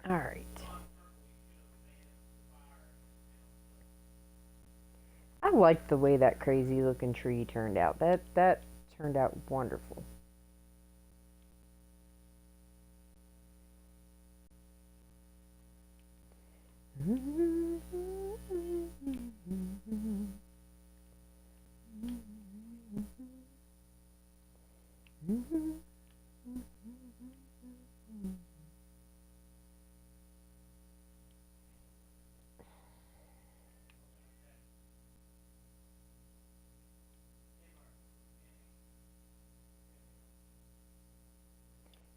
All right. I like the way that crazy looking tree turned out. That turned out wonderful.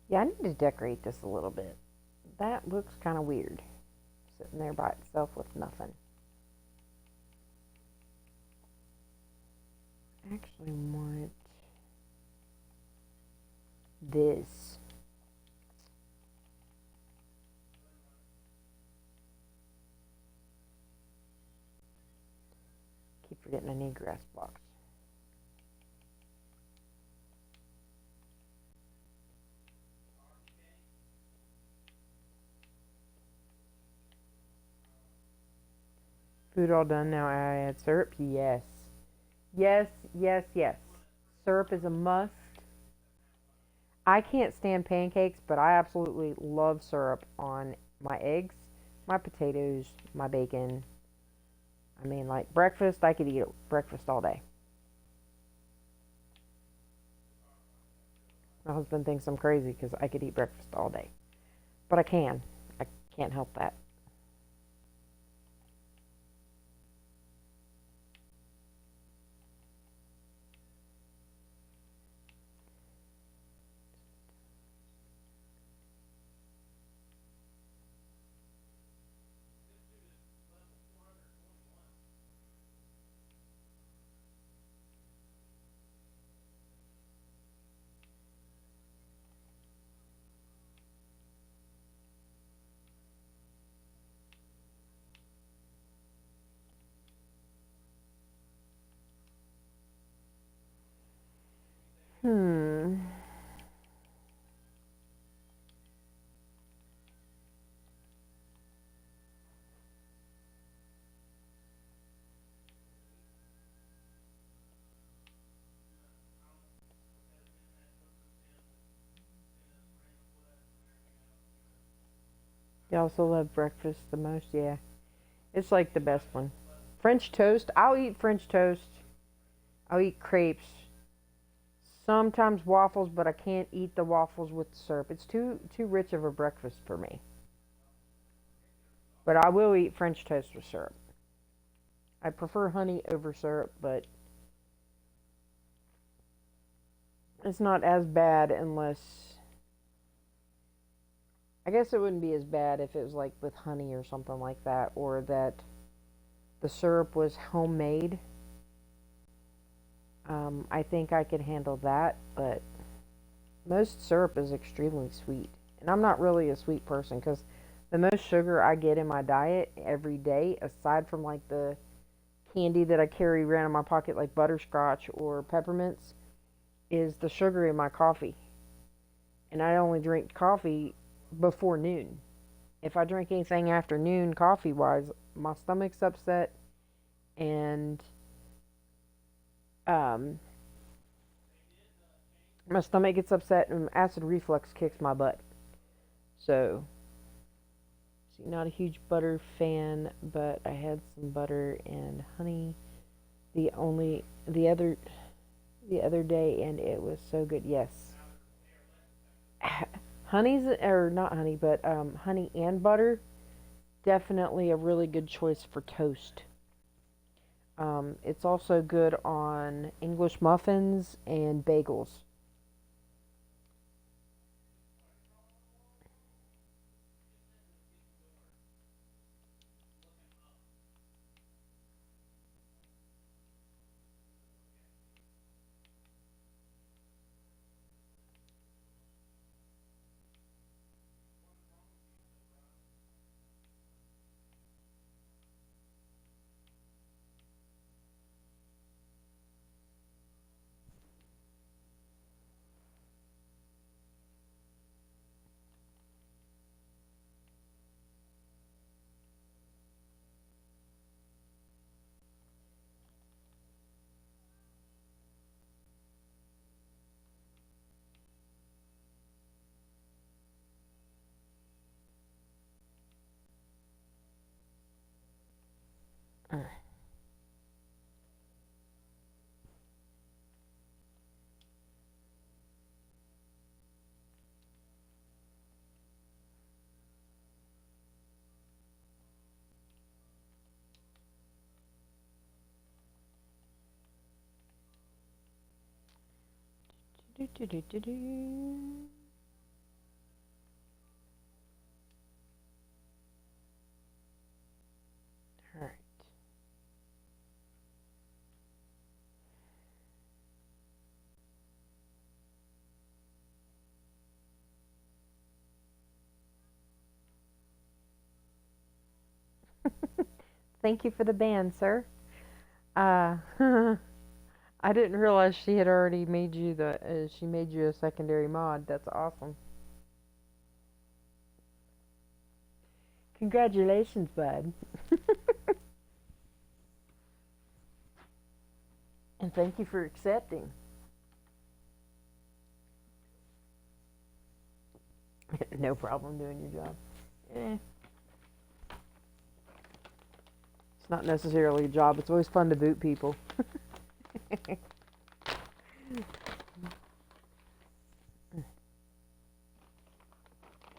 Yeah, I need to decorate this a little bit. That looks kind of weird, sitting there by itself with nothing. I actually want this. Keep forgetting I need grass blocks. Food all done now. I add syrup. Yes. Yes, yes, yes. Syrup is a must. I can't stand pancakes, but I absolutely love syrup on my eggs, my potatoes, my bacon. I mean, like breakfast, I could eat breakfast all day. My husband thinks I'm crazy because I could eat breakfast all day. But I can. I can't help that. Hmm. You also love breakfast the most? Yeah. It's like the best one. French toast. I'll eat French toast. I'll eat crepes. Sometimes waffles, but I can't eat the waffles with syrup. It's too rich of a breakfast for me. But I will eat French toast with syrup. I prefer honey over syrup, but it's not as bad unless I guess it wouldn't be as bad if it was like with honey or something like that, or that the syrup was homemade. I think I could handle that, but most syrup is extremely sweet. And I'm not really a sweet person because the most sugar I get in my diet every day, aside from like the candy that I carry around in my pocket, like butterscotch or peppermints, is the sugar in my coffee. And I only drink coffee before noon. If I drink anything after noon, coffee wise, my stomach's upset and um, my stomach gets upset and acid reflux kicks my butt. So, see, not a huge butter fan, but I had some butter and honey the only the other day, and it was so good. Yes, honey's or not honey, but honey and butter definitely a really good choice for toast. It's also good on English muffins and bagels. Do, do, do, do, do. All right. Thank you for the band, sir. Uh, I didn't realize she had already made you she made you a secondary mod. That's awesome. Congratulations, bud. And thank you for accepting. No problem doing your job. Eh, it's not necessarily a job. It's always fun to boot people.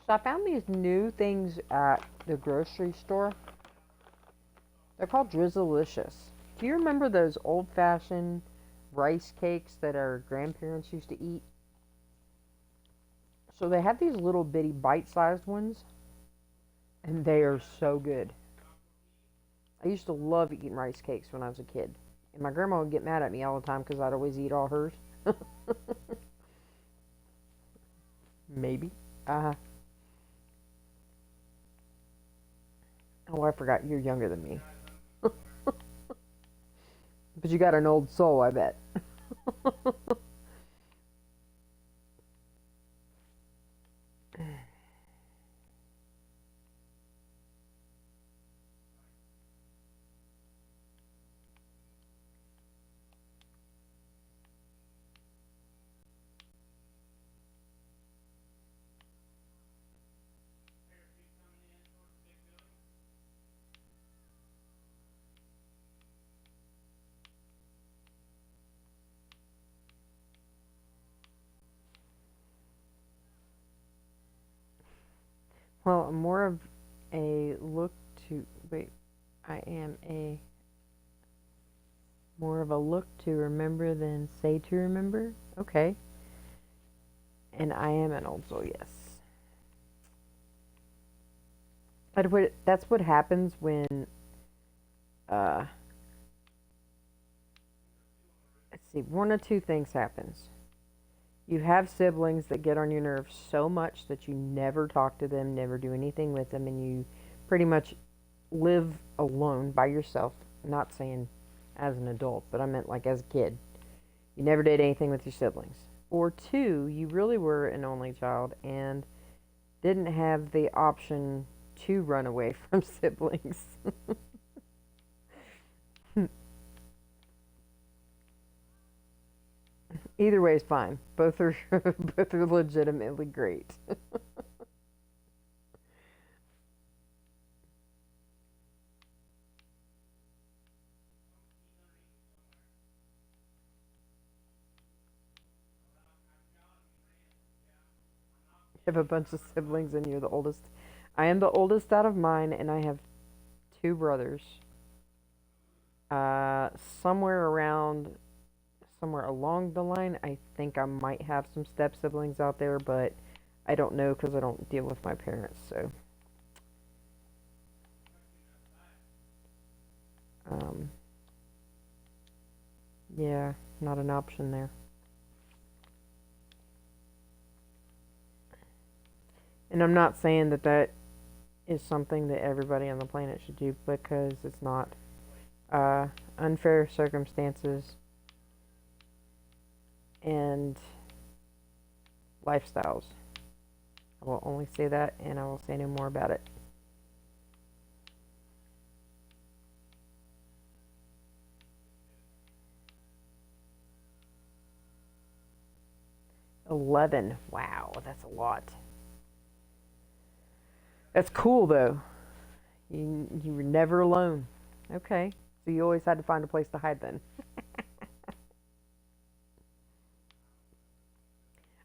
So I found these new things at the grocery store. They're called Drizzlicious. Do you remember those old-fashioned rice cakes that our grandparents used to eat? So they have these little bitty bite-sized ones, and they are so good. I used to love eating rice cakes when I was a kid. And my grandma would get mad at me all the time because I'd always eat all hers. Maybe. Uh, oh, I forgot. You're younger than me. But you got an old soul, I bet. Well, I'm more of a look to. Wait, I am a more of a look to remember than say to remember. Okay. And I am an old soul, yes. But that's what happens when, uh, let's see, one of two things happens. You have siblings that get on your nerves so much that you never talk to them, never do anything with them, and you pretty much live alone by yourself. Not saying as an adult, but I meant like as a kid. You never did anything with your siblings. Or two, you really were an only child and didn't have the option to run away from siblings. Either way is fine. Both are both are legitimately great. You have a bunch of siblings and you're the oldest. I am the oldest out of mine, and I have two brothers. Uh, somewhere around, somewhere along the line, I think I might have some step siblings out there, but I don't know because I don't deal with my parents. So, um, yeah, not an option there. And I'm not saying that that is something that everybody on the planet should do because it's not. Uh, Unfair circumstances and lifestyles. I will only say that and I will say no more about it. 11. Wow, that's a lot. That's cool though. You were never alone. Okay. So you always had to find a place to hide then.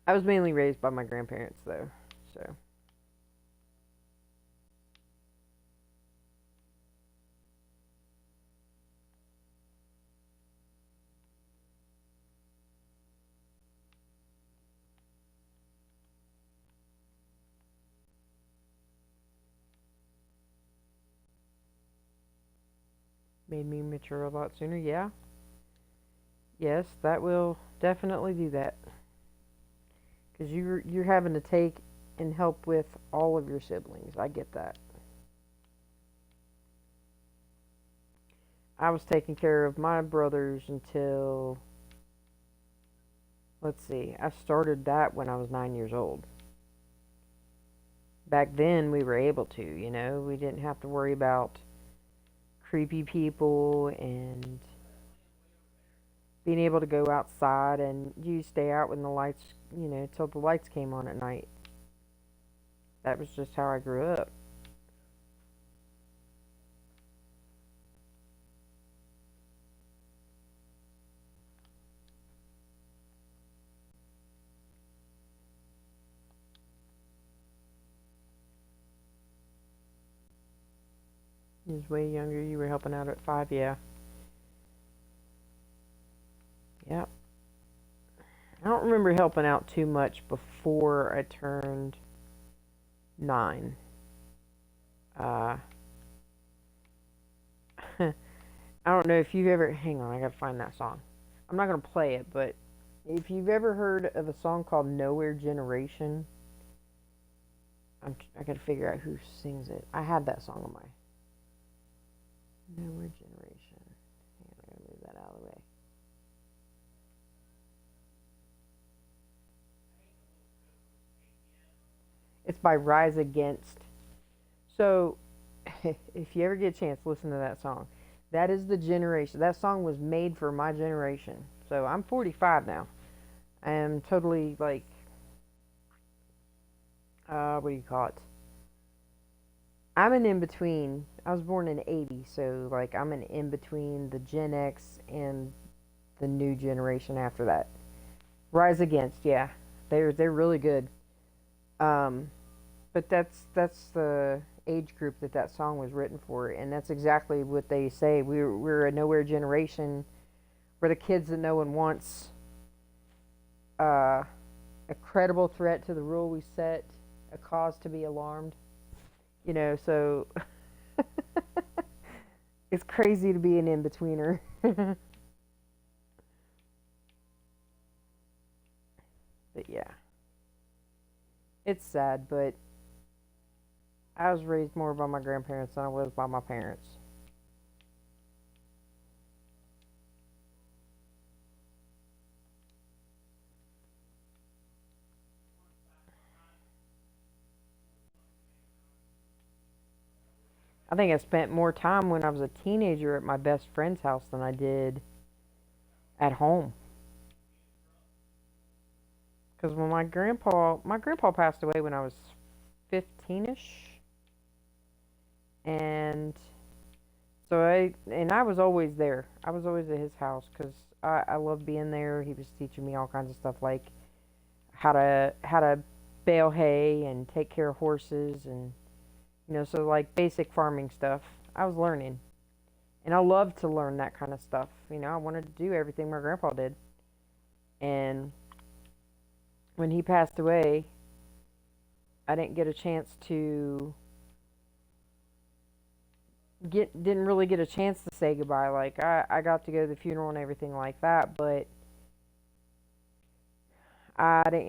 I was mainly raised by my grandparents though, so made me mature a lot sooner. Yeah. Yes, that will definitely do that. Because you're having to take and help with all of your siblings. I get that. I was taking care of my brothers until, let's see, I started that when I was 9 years old. Back then, we were able to, we didn't have to worry about creepy people and being able to go outside and you stay out when the lights, till the lights came on at night. That was just how I grew up. You was way younger. You were helping out at 5, yeah. Yep. I don't remember helping out too much before I turned 9. Uh, I don't know if you've ever. Hang on, I gotta find that song. I'm not gonna play it, but if you've ever heard of a song called Nowhere Generation, I gotta figure out who sings it. I had that song on my Nowhere Generation. Hang on, I gotta move that out of the way. It's by Rise Against. So, if you ever get a chance, listen to that song. That is the generation. That song was made for my generation. So I'm 45 now. I am totally like, what do you call it? I'm an in between. I was born in '80, so like I'm an in between the Gen X and the new generation after that. Rise Against, yeah, they're really good. Um, but that's the age group that song was written for, and that's exactly what they say. We're a nowhere generation. We're the kids that no one wants. Uh, a credible threat to the rule we set. A cause to be alarmed. So it's crazy to be an in betweener. But yeah, it's sad, but I was raised more by my grandparents than I was by my parents. I think I spent more time when I was a teenager at my best friend's house than I did at home. Because when my grandpa passed away when I was 15ish, and I was always there. I was always at his house because I loved being there. He was teaching me all kinds of stuff like how to bale hay and take care of horses and so like basic farming stuff. I was learning, and I loved to learn that kind of stuff. I wanted to do everything my grandpa did, and when he passed away, I didn't get a chance to didn't really get a chance to say goodbye. Like I got to go to the funeral and everything like that, but I didn't